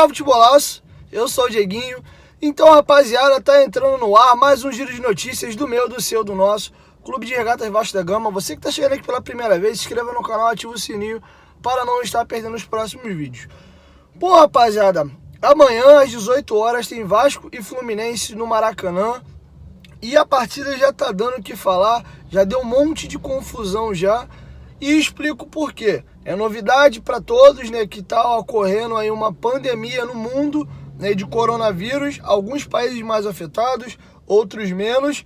Fala Futebolaço, eu sou o Dieguinho. Então, rapaziada, tá entrando no ar mais um giro de notícias do meu, do seu, do nosso Clube de Regatas Vasco da Gama. Você que tá chegando aqui pela primeira vez, se inscreva no canal, ativa o sininho para não estar perdendo os próximos vídeos. Bom, rapaziada, amanhã às 18 horas tem Vasco e Fluminense no Maracanã. E a partida já tá dando o que falar, já deu um monte de confusão já. E explico por quê. É novidade para todos, né, que tá ocorrendo aí uma pandemia no mundo, né, de coronavírus. Alguns países mais afetados, outros menos.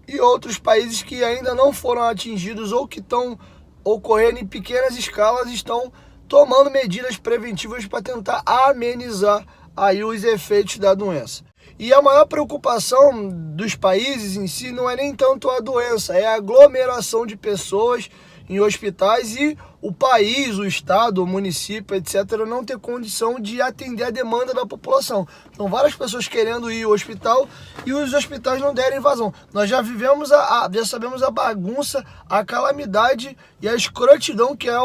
E outros países que ainda não foram atingidos ou que estão ocorrendo em pequenas escalas estão tomando medidas preventivas para tentar amenizar aí os efeitos da doença. E a maior preocupação dos países em si não é nem tanto a doença, é a aglomeração de pessoas em hospitais e o país, o estado, o município, etc., não ter condição de atender a demanda da população. Então, várias pessoas querendo ir ao hospital e os hospitais não derem vazão. Nós já vivemos, já sabemos a bagunça, a calamidade e a escrotidão que é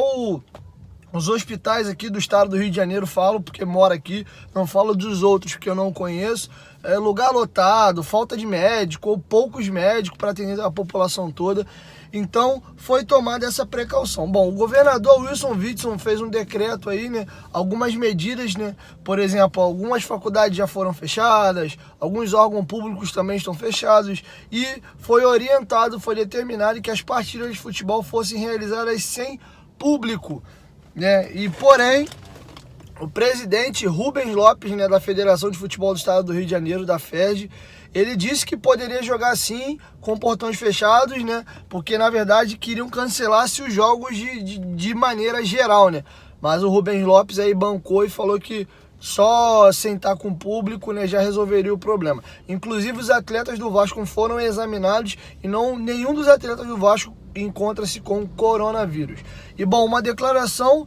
os hospitais aqui do estado do Rio de Janeiro. Falo porque moro aqui, não falo dos outros porque eu não conheço. É lugar lotado, falta de médico ou poucos médicos para atender a população toda. Então foi tomada essa precaução. Bom, o governador Wilson Witzel fez um decreto aí, né? Algumas medidas, né? Por exemplo, algumas faculdades já foram fechadas, alguns órgãos públicos também estão fechados e foi orientado, foi determinado que as partidas de futebol fossem realizadas sem público, né? E porém, o presidente Rubens Lopes, né, da Federação de Futebol do Estado do Rio de Janeiro, da FERJ, ele disse que poderia jogar sim, com portões fechados, né? Porque na verdade queriam cancelar-se os jogos de maneira geral, né? Mas o Rubens Lopes aí bancou e falou que só sentar com o público, né, já resolveria o problema. Inclusive os atletas do Vasco foram examinados e nenhum dos atletas do Vasco encontra-se com coronavírus. E bom, uma declaração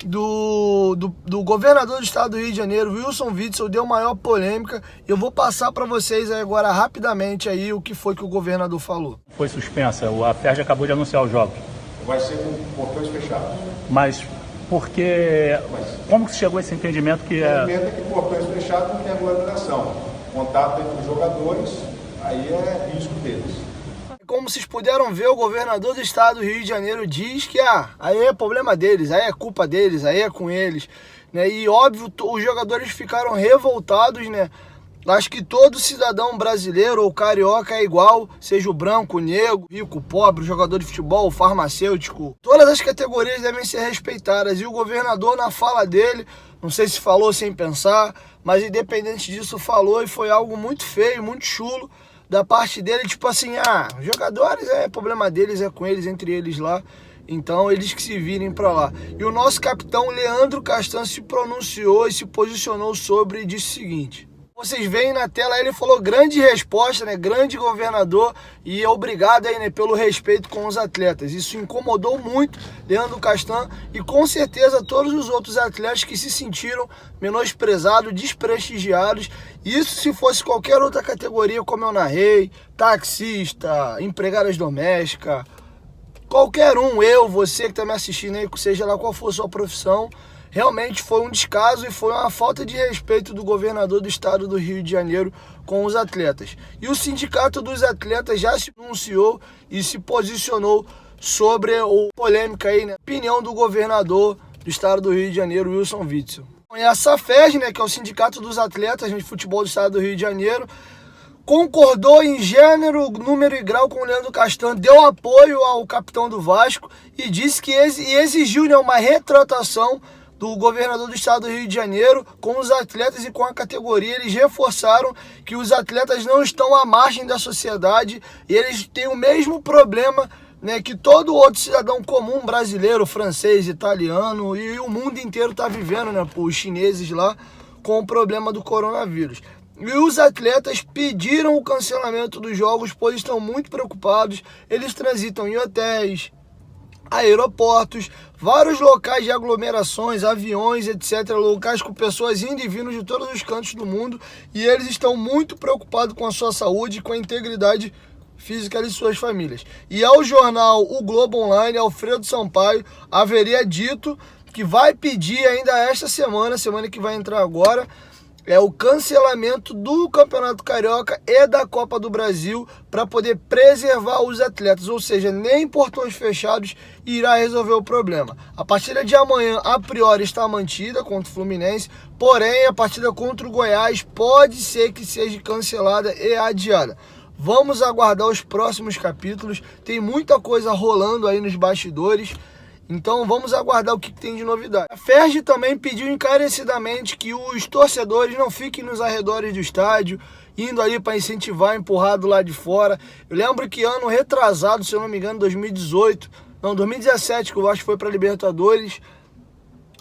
do governador do estado do Rio de Janeiro, Wilson Witzel, deu maior polêmica. Eu vou passar para vocês aí agora rapidamente aí o que foi que o governador falou. Foi suspensa, a FERJ acabou de anunciar os jogos. Vai ser com portões fechados. Mas porque... Como que chegou a esse entendimento que é... O entendimento é que portões fechados não tem aglomeração. Contato entre os jogadores, aí é risco deles. Como vocês puderam ver, o governador do estado do Rio de Janeiro diz que aí é problema deles, aí é culpa deles, aí é com eles, né? E óbvio, os jogadores ficaram revoltados, né? Acho que todo cidadão brasileiro ou carioca é igual, seja o branco, o negro, o rico, o pobre, o jogador de futebol, o farmacêutico. Todas as categorias devem ser respeitadas. E o governador, na fala dele, não sei se falou sem pensar, mas independente disso falou, e foi algo muito feio, muito chulo da parte dele, tipo assim, os jogadores é problema deles, é com eles, entre eles lá, então eles que se virem pra lá. E o nosso capitão Leandro Castan se pronunciou e se posicionou sobre e disse o seguinte: vocês veem na tela, ele falou grande resposta, né, grande governador, e obrigado aí, né, pelo respeito com os atletas. Isso incomodou muito Leandro Castan e com certeza todos os outros atletas que se sentiram menosprezados, desprestigiados. Isso se fosse qualquer outra categoria, como eu narrei, taxista, empregadas domésticas, qualquer um, você que está me assistindo aí, seja lá qual for a sua profissão, realmente foi um descaso e foi uma falta de respeito do governador do estado do Rio de Janeiro com os atletas. E o sindicato dos atletas já se pronunciou e se posicionou sobre a polêmica aí, né? Opinião do governador do estado do Rio de Janeiro, Wilson Witzel. E a SAFERJ, né, que é o sindicato dos atletas de futebol do estado do Rio de Janeiro, concordou em gênero, número e grau com o Leandro Castan, deu apoio ao capitão do Vasco e disse que exigiu, né, uma retratação do governador do estado do Rio de Janeiro com os atletas e com a categoria. Eles reforçaram que os atletas não estão à margem da sociedade e eles têm o mesmo problema, né, que todo outro cidadão comum brasileiro, francês, italiano e o mundo inteiro está vivendo, né, os chineses lá, com o problema do coronavírus. E os atletas pediram o cancelamento dos jogos, pois estão muito preocupados. Eles transitam em hotéis, aeroportos, vários locais de aglomerações, aviões, etc., locais com pessoas indo e vindo de todos os cantos do mundo, e eles estão muito preocupados com a sua saúde e com a integridade física de suas famílias. E ao jornal O Globo Online, Alfredo Sampaio haveria dito que vai pedir ainda esta semana que vai entrar agora, é o cancelamento do Campeonato Carioca e da Copa do Brasil para poder preservar os atletas, ou seja, nem portões fechados irá resolver o problema. A partida de amanhã, a priori, está mantida contra o Fluminense, porém a partida contra o Goiás pode ser que seja cancelada e adiada. Vamos aguardar os próximos capítulos, tem muita coisa rolando aí nos bastidores. Então vamos aguardar o que tem de novidade. A FERJ também pediu encarecidamente que os torcedores não fiquem nos arredores do estádio, indo ali para incentivar, empurrar do lado de fora. Eu lembro que ano retrasado, se eu não me engano, 2017, que o Vasco foi para a Libertadores,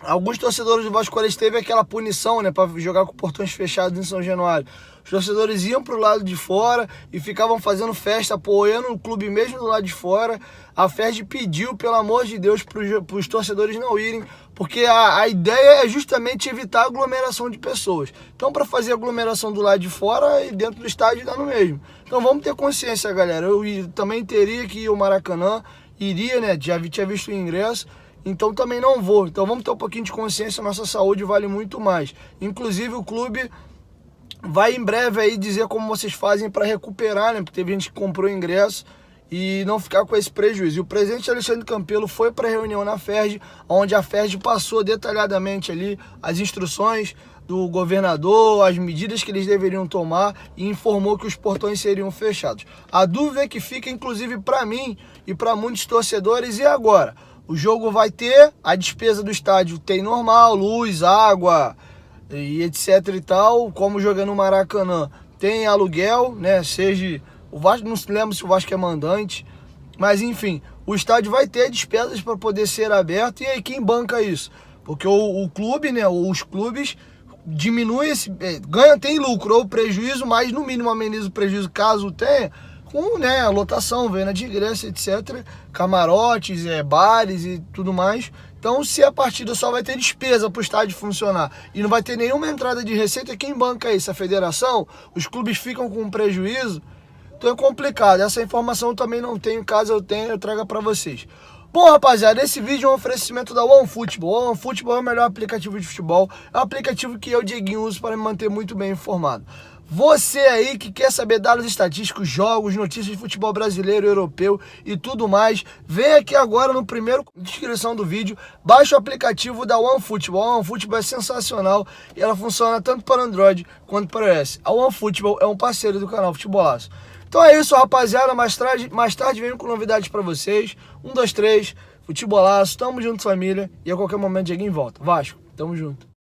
alguns torcedores do Vasco, eles teve aquela punição, né, para jogar com portões fechados em São Januário. Os torcedores iam para o lado de fora e ficavam fazendo festa, apoiando o clube mesmo do lado de fora. A FERJ pediu, pelo amor de Deus, para os torcedores não irem, porque a ideia é justamente evitar aglomeração de pessoas. Então, para fazer aglomeração do lado de fora e dentro do estádio dá no mesmo. Então, vamos ter consciência, galera. Eu também teria que ir ao Maracanã, iria, né, já tinha visto o ingresso. Então também não vou. Então vamos ter um pouquinho de consciência, nossa saúde vale muito mais. Inclusive o clube vai em breve aí dizer como vocês fazem para recuperar, né? Porque teve gente que comprou ingresso e não ficar com esse prejuízo. E o presidente Alexandre Campelo foi para a reunião na FERJ, onde a FERJ passou detalhadamente ali as instruções do governador, as medidas que eles deveriam tomar e informou que os portões seriam fechados. A dúvida que fica, inclusive para mim e para muitos torcedores, e agora? O jogo vai ter, a despesa do estádio tem normal, luz, água e etc e tal, como jogando no Maracanã. Tem aluguel, né, seja... O Vasco, não se lembra se o Vasco é mandante, mas enfim, o estádio vai ter despesas para poder ser aberto, e aí quem banca isso? Porque o clube, né, os clubes diminuem esse... ganha, tem lucro ou prejuízo, mas no mínimo ameniza o prejuízo caso tenha, com, né, a lotação, venda de ingresso, etc, camarotes, bares e tudo mais. Então, se a partida só vai ter despesa para o estádio funcionar e não vai ter nenhuma entrada de receita, quem banca isso? A federação? Os clubes ficam com prejuízo? Então é complicado. Essa informação eu também não tenho, caso eu tenha, eu trago para vocês. Bom, rapaziada, esse vídeo é um oferecimento da OneFootball. O OneFootball é o melhor aplicativo de futebol. É um aplicativo que eu, Dieguinho, uso para me manter muito bem informado. Você aí que quer saber dados estatísticos, jogos, notícias de futebol brasileiro, europeu e tudo mais, vem aqui agora no primeiro descrição do vídeo, baixa o aplicativo da OneFootball. A OneFootball é sensacional e ela funciona tanto para Android quanto para iOS. A OneFootball é um parceiro do canal Futebolaço. Então é isso, rapaziada, mais tarde venho com novidades para vocês. 1, 2, 3, Futebolaço, tamo junto, família, e a qualquer momento Dieguinho volta. Vasco, tamo junto.